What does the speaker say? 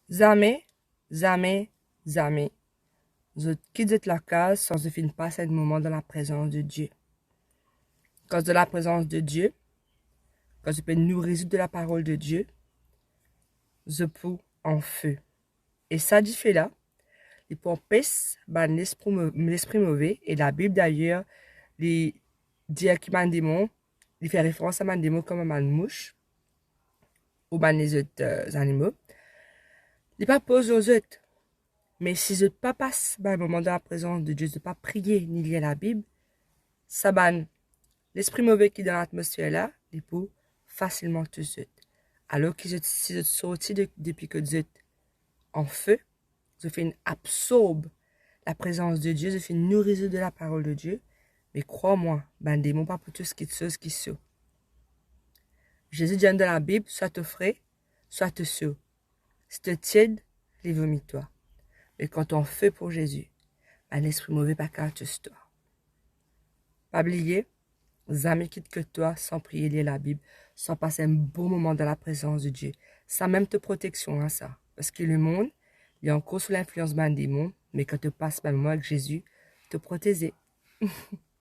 Jamais, jamais, jamais, je quitte la case sans je finis passer un moment dans la présence de Dieu. Quand de la présence de Dieu, quand je peux nourrir de la parole de Dieu, je peux en feu. Et ça dit fait là, il peut empêcher l'esprit mauvais. Et la Bible d'ailleurs, il dit qu'il m'a un démon, il fait référence à un démon comme un mouche, ou ben les autres animaux. Il pas pose aux autres. Mais si je ne pas passe un moment dans la présence de Dieu, je ne pas prier ni lire la Bible, ça banne l'esprit mauvais qui est dans l'atmosphère là, il peut facilement te jeter. Alors que si je sortis depuis que Dieu est en feu, je fais une absorbe la présence de Dieu, je fais une nourriture de la parole de Dieu. Mais crois-moi, ben démon pas pour tout ce qui te sauce qui saut. Jésus dit dans la Bible, soit te frais, soit te saut. Si te tiède, les vomis-toi. Mais quand on fait pour Jésus, ben l'esprit mauvais pas qu'à te toi. Pas oublier, jamais quitte que toi sans prier lire la Bible, sans passer un bon moment dans la présence de Dieu. Ça même te protection, hein, ça. Parce que le monde, il est encore sous l'influence d'un démon, mais quand tu passes un moment avec Jésus, te protéger.